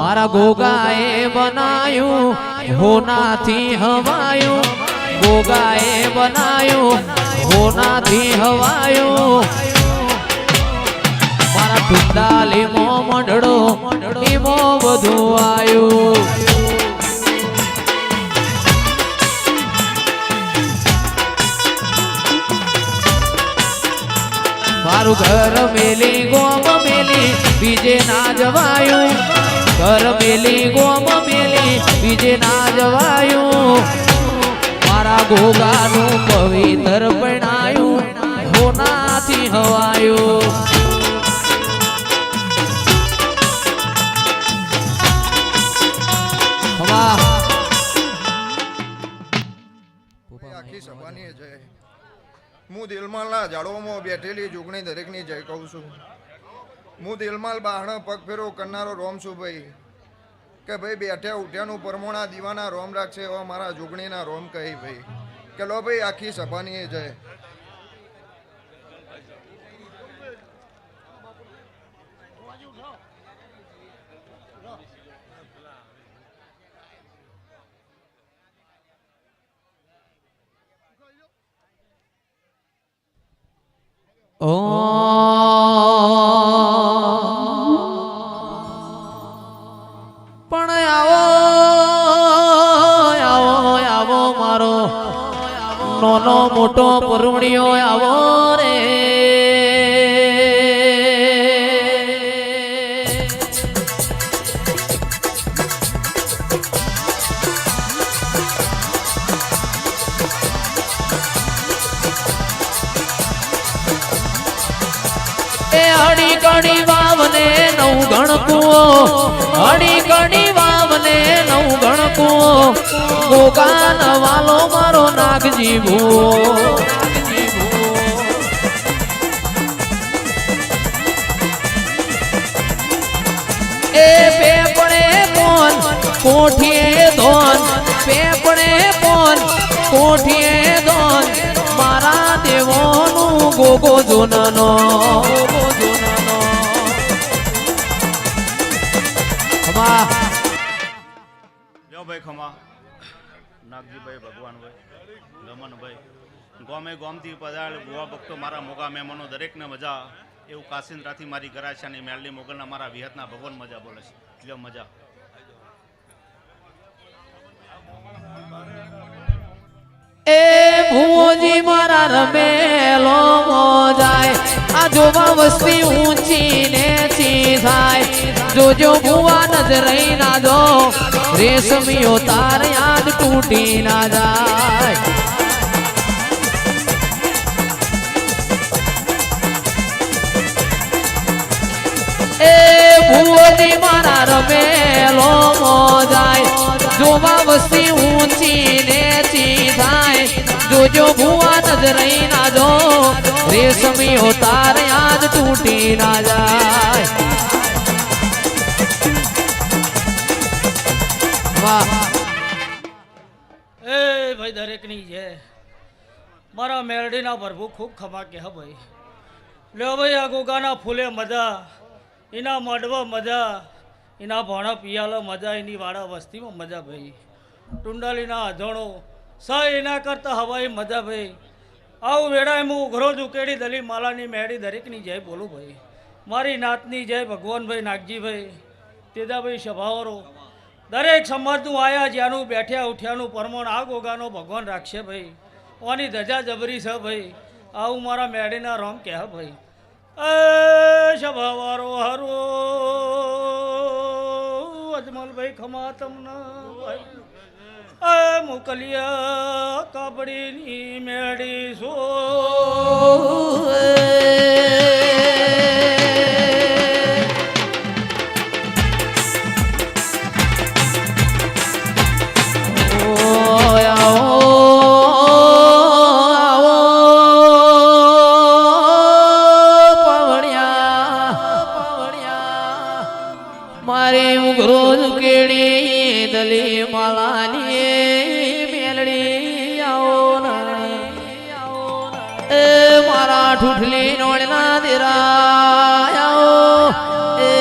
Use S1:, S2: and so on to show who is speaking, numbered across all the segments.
S1: મારા ગોગાએ બનાયું હોનાથી હવાયું ગોગાએ બનાયું હોનાથી હવાયું મારા ટુંડાલી મો મંડળો એમો બધું આવ્યું મારું ઘર મેલી ગોમ મેલી બીજે ના જવાયું ઘર મેલી ગોમ મેલી બીજે ના જવાયું મારા ગોગાનું પવિત્ર પરણાયું હોનાથી હવાયું
S2: આખી સભાની જય હું દિલમાલના ઝાડવામાં બેઠેલી જોગણી દરેકની જય કહું છું હું દિલમાલ બાહણ પગ ફેરો કરનારો રોમ છું ભાઈ કે ભાઈ બેઠ્યા ઉઠ્યાનું પરમોણા દીવાના રોમ રાખશે એવા મારા જોગણીના રોમ કહી ભાઈ કે લો ભાઈ આખી સભાની જય
S1: પણ આવો આવો આવો મારો નાનો મોટો પરુણિયો આવો રે અડી કડી વાવને નવ ગણકુઓ અડી કડી વાવને નવ ગણકુઓ ગોગાન વાલો મારો નાગજી ભૂ એ પેપણે પોન કોઠીએ ધોન પેપણે પોન કોઠીએ ધોન મારા દેવોનું ગોગો જોનનો
S3: ભાઈ ખમા નાગજીભાઈ ભગવાનભાઈ ગમનભાઈ ગોમે ગોમથી પધાર ગોવા ભક્તો મારા મોગા મહેમાનો દરેકને મજા એવું કાસિંદ્રાથી મારી ગરાશાની મેલડી મોગલના મારા વિહતના ભગવાન મજા બોલે છે લ્યો મજા
S1: એ ભૂજી મારા રમેલો મોજાય આ જોવા વસ્તી ઊંચી ને ચી થાય જોજો ભુવા નજરઈ ના જો રેશમિયો તાર યાદ તૂટી ના જાય એ ભૂજી મારા રમેલો મોજાય જોવા વસ્તી ઊંચી ને ચી થાય જોજો ભુવા નજરઈ ના જો રેશમિયો તાર યાદ તૂટી ના જાય
S4: એ ભાઈ દરેકની છે મારા મેરડીના પ્રભુ ખૂબ ખમા કે હા ભાઈ લ્યો ભાઈ આ ગોગાના ફૂલે મજા એના મડવા મજા એના ભાણા પિયાલા મજા એની વાળા વસ્તીમાં મજા ભાઈ ટુંડાલીના અધોણો સા એના કરતા હવાઈ મજા ભાઈ આવું વેળાએ હું ઉઘરો ઉકેડી દલી માલાની મેળી દરેકની જય બોલું ભાઈ મારી નાતની જય ભગવાનભાઈ નાગજીભાઈ તેદાભાઈ સભાવારો દરેક સમાજનું આયા જ્યાંનું બેઠ્યા ઉઠ્યાનું પરમણ આ ગોગાનો ભગવાન રાખશે ભાઈ ઓની ધજા જબરી છે ભાઈ આવું મારા મેળીના રોમ કહે ભાઈ એ સભાવારો હારો અજમલભાઈ ખમા તમને ભાઈ એ મોકલિયા કાબડીની મેળી સો
S1: મારે ઉઘરો કેડી દલી માલાની મેલડી આવો એ મારા ઠૂઠલી નોળના દેરા આવો એ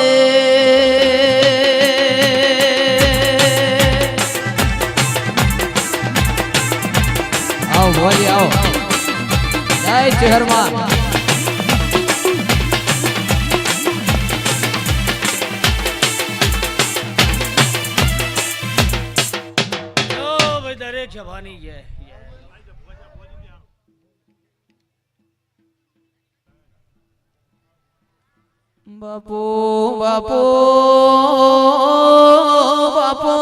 S1: શહેરમાં
S4: ઓ ભાઈ દરેક સભાની જય
S1: બાપુ બાપુ બાપુ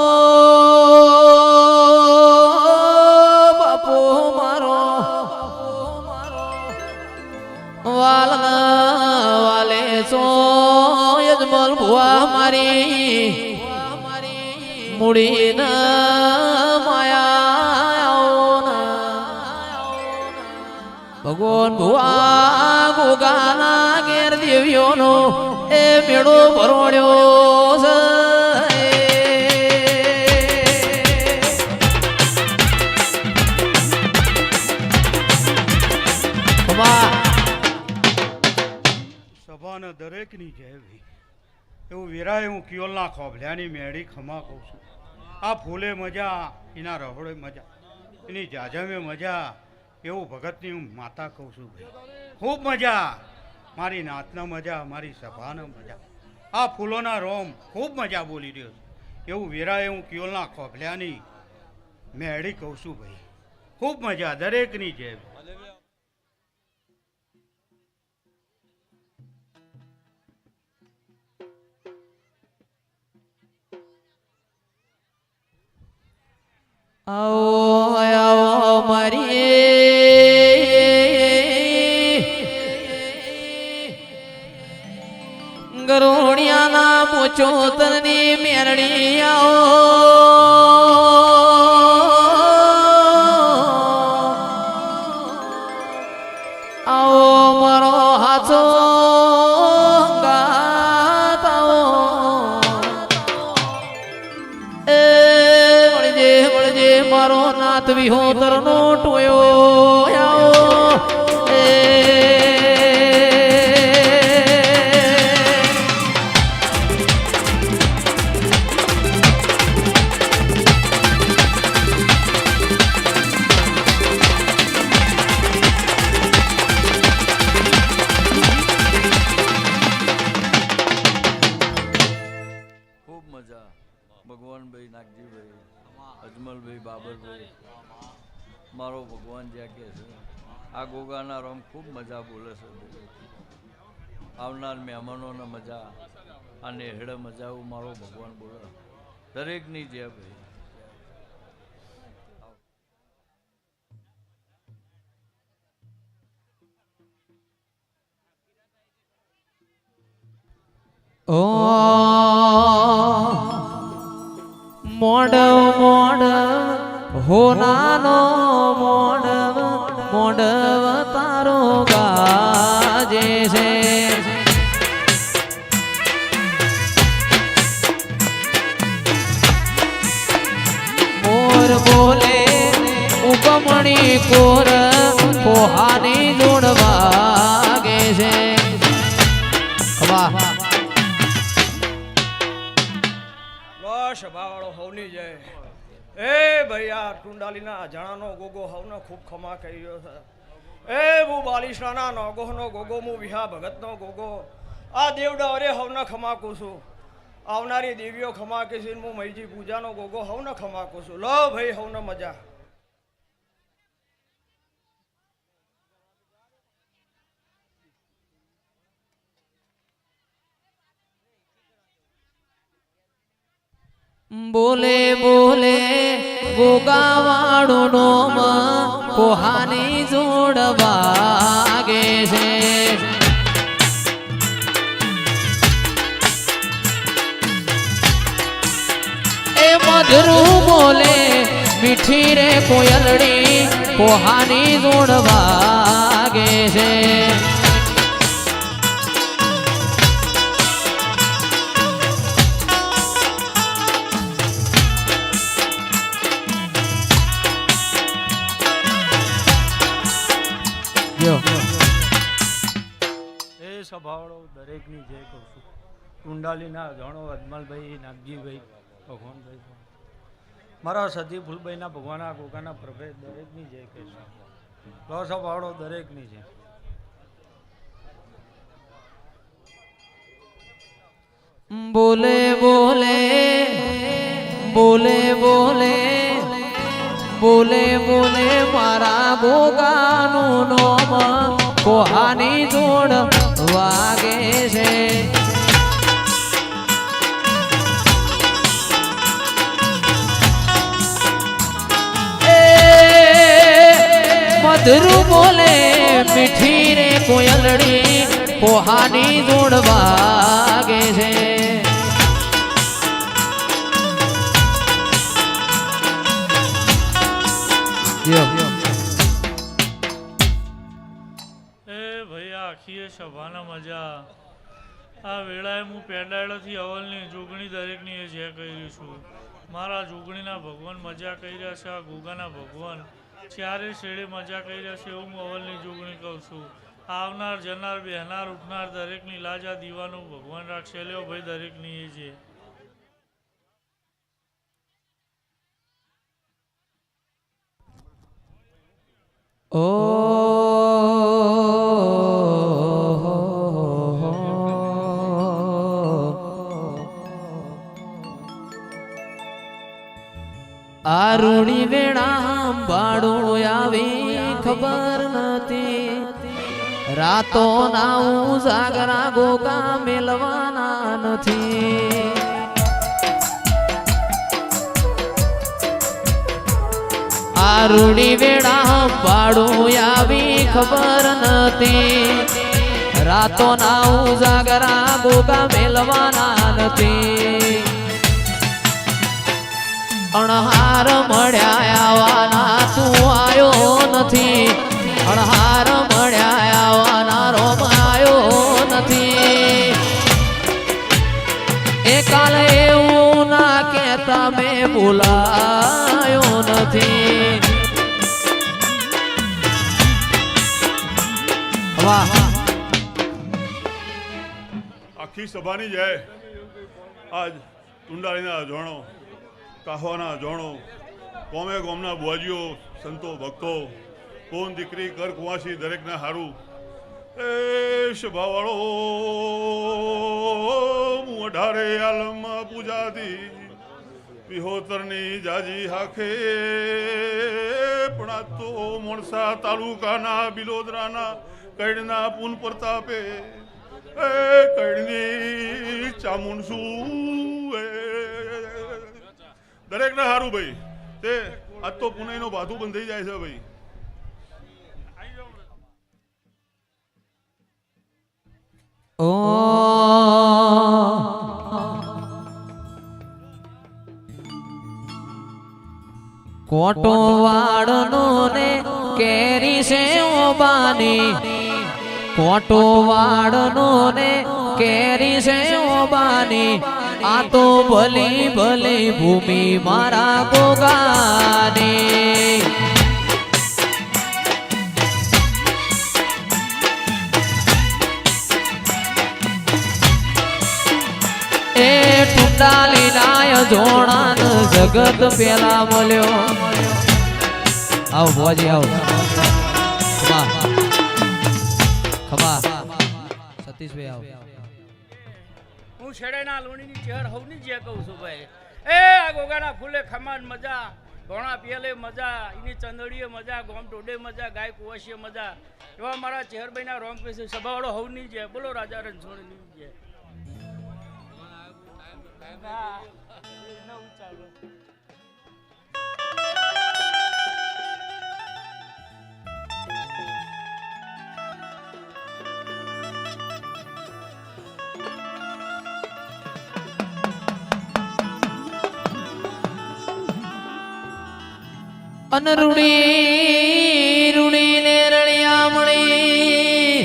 S1: બાપુ મારો વાલના વાલે સો યજમલ ભુવા મારી મુડી ના માયા ભગવાન ભુવા ગોગાના ઘેર દેવીઓનો એ મેળો ભરોડ્યો છે
S5: સભાના દરેકની જય ભાઈ એવું વિરાય હું કિયોલના ખોભલ્યાની મેળી ખમા કહું છું આ ફૂલે મજા એના રહોડે મજા એની જાજમે મજા એવું ભગતની હું માતા કહું છું ભાઈ ખૂબ મજા મારી નાતના મજા મારી સભાના મજા આ ફૂલોના રોમ ખૂબ મજા બોલી રહ્યો છે એવું વિરાય હું કિયોલના ખોભલ્યાની મેળી કહું છું ભાઈ ખૂબ મજા દરેકની જય
S1: આવો આવો મારી ગરોડિયાના મોચોતરની મેરડી આવો મારો હાથો મારો નાથ વિહોતર નો ટોયો
S6: ખૂબ મજા ભગવાનભાઈ નાગજીભાઈ અજમલભાઈ બાબરભાઈ મારો ભગવાન જ્યાં કહે છે આ ગોગાના રોમ ખૂબ મજા બોલે છે આવનાર મહેમાનોને મજા આ નેહડે મજા એવું મારો ભગવાન બોલે દરેકની જય ભાઈ
S1: ઓ મોડવ મોડવ હોનાનો મોડવ મોડવ તારો ગાજે છે મોર બોલે ઉપમણી કોર પોહાની જોડ વાગે છે વાહ
S4: સભાવાળો હવની જય એ ભાઈ આ ટુંડાલીના અજાણાનો ગોગો હવનો ખૂબ ખમા કરી રહ્યો છે એ હું બાલિશાના નોગોનો ગોગો હું વિહા ભગતનો ગોગો આ દેવડા અરે હવના ખમાકું છું આવનારી દેવીઓ ખમાકે છે હું મૈજી પૂજાનો ગોગો હવને ખમાકું છું લો ભાઈ હવને મજા
S1: બોલે બોલે ગોગાવાળું નોમ કોહાની જોડ વાગે છે એ મધુરું બોલે મીઠી રે કોયલડી કોહાની જોડ વાગે છે
S5: એ સભાવાળો દરેકની જય કહું છું કુંડાલીના જાણો અજમલભાઈ નાગજીભાઈ ભગવાનભાઈ મારા સતી ફૂલભાઈના ભગવાનના ગોગાના પ્રભે દરેકની જય કહીશું લો સભાવાળો દરેકની જય
S1: બોલે બોલે બોલે બોલે બોલે બોલે મારા ગોગાનું નોમ કોહાની જોડ વાગે છે. મધુર બોલે મીઠી રે કોયલડી કોહાની જોડ વાગે છે.
S7: ભાઈ આખીએ સભાના મજા આ વેળાએ હું પેડાળાથી અવલની જોગણી દરેકની એ જે કરી છું. મારા જોગણીના ભગવાન મજા કરી રહ્યા છે. આ ગોગાના ભગવાન ચારે શેડે મજા કરી રહ્યા છે એવું હું અવલની જોગણી કહું છું. આવનાર જનાર બેહનાર ઉઠનાર દરેકની લાજ આ દીવાનું ભગવાન રાખશે. લ્યો ભાઈ દરેકની એ જે
S1: આરુણી વેળા બાળું આવી ખબર નથી. રાતો ના ઉજાગરા ગોગા મેલવાના નથી. આરુણી વેળા બાળું આવી ખબર નથી. રાતો ના ઉજાગરા ગોગા મેલવાના નથી. અણહાર મળ્યા આવવાના તું આયો નથી. અણહાર મળ્યા આવવાના રોમ આયો નથી. એ કાલે એવું ના કહેતા મેં બોલાયો નથી. વાહ
S8: આખી સભાની જય આજ ટુંડાળીના અજોણો કાહવાના અજોણો કોમે ગોમના બુઆજીઓ સંતો ભક્તો કોણ દીકરી કર કુંવાસી દરેકને હારું એ સભાવાળો હું 18 આલમમાં પૂજાથી વિહોતરની જાજી હાખે પણ આ તો મોણસા તાલુકાના બિલોદરાના કૈડના પૂન પ્રતાપે એ કૈડની ચામુંડસું દરેકને હારું ભાઈ તે આજ તો પુણેનો ભાથું બંધ થઈ જાય છે ભાઈ.
S1: ઓ કોટો વાળનો ને કેરી છે ઓબાની. કોટો વાળનો ને કેરી છે ઓબાની. આ તો ભલી ભલી ભૂમિ મારા ગોગાની. એ ટુંડાલી નાય જોણાન જગત પેલા મળ્યો. આવો ભોજી આવો. ખમા સતીશભાઈ આવો.
S4: હું છેડેના લોણીની ચહેર હવની જે કહું છું ભાઈ. એ આ ગોગાના ફૂલે ખમાન મજા, ઘોણા પિયલે મજા, એની ચંદડીએ મજા, ગોમ ટોડે મજા, ગાય કુવાશીએ મજા. એવા મારા ચહેરભાઈના રોમ પૈસે સભાવાળો હવની જે બોલો રાજા રણછોડની જે.
S1: અનરુડી રૂડી ને રળિયા મળી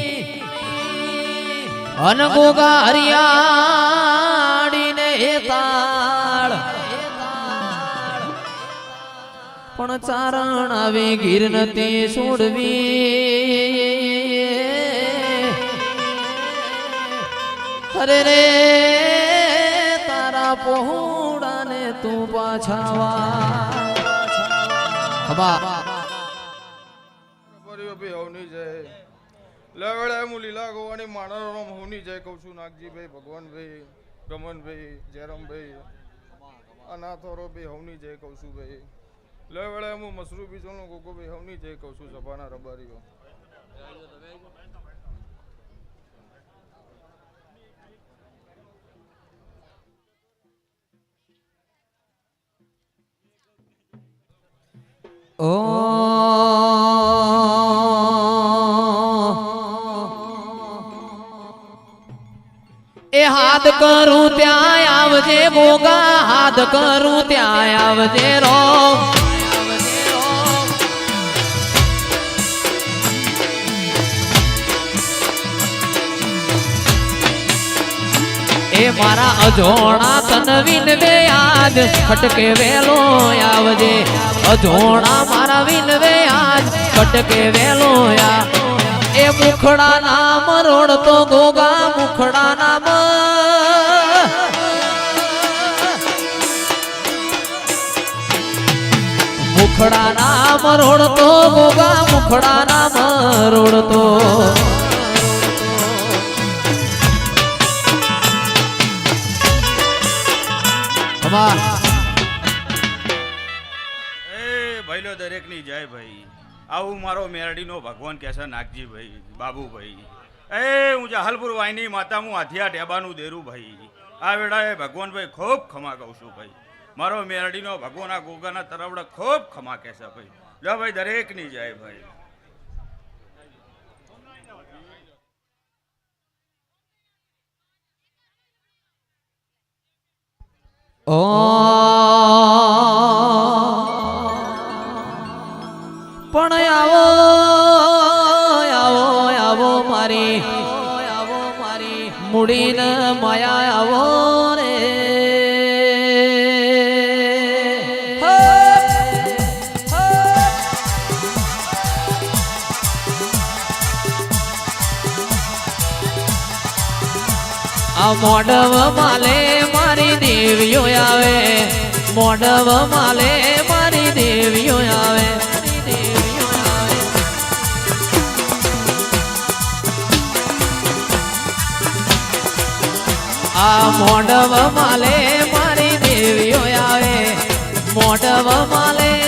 S1: અન ગોગા હરિયાળી ને તાળ પણ ચારણ આવે ગીર નથી છોડવી. અરે રે તારા પહોળા ને તું પાછાવા.
S2: હવની જય લેવડે હું લીલા ગોવાની માણસ હોની જય કહું છું નાગજીભાઈ ભગવાનભાઈ ગમનભાઈ જયરામભાઈ અનાથોરો ભાઈ હવની જય કહું છું ભાઈ લે વેળે હું મસરૂ બીજોનો ગોગો ભાઈ હવની જય કહું છું સભાના રબારીઓ
S1: એ હાથ કરું ત્યાં આવજે ગોગા હાથ કરું ત્યાં આવજે રો એ મારા અજોણા તન વિનવે આજ ખટકે વેલો આવજે અજોણા મારા વિનવે આજ ખટકે વેલો એ મુખડા નામ રોડતો ગોગા મુખડા નામ મુખડા નામ રોડતો ગોગા મુખડા નામ રોડતો
S3: ભાઈલો દરેકની જય ભાઈ આવું મારો મેરડીનો ભગવાન કહે છે નાગજીભાઈ બાબુભાઈ હું જહાલપુર વાયની માતા હું હાથિયા ટેબાનું દેરું ભાઈ આ વેળાએ ભગવાનભાઈ ખૂબ ખમા કહું છું ભાઈ મારો મેરડીનો ભગવાન આ ગોગાના તરવડે ખૂબ ખમા કહે છે ભાઈ લો ભાઈ દરેકની જય ભાઈ
S1: ઓ પણ આવો આવો આવો મારી મુડીને માયા આવો રે આ મોડવ માલે મારી દેવીઓ આવે મોડવ માલે મારી દેવીઓ આવે આ મોડવ માલે મારી દેવીઓ આવે મોડવ માલે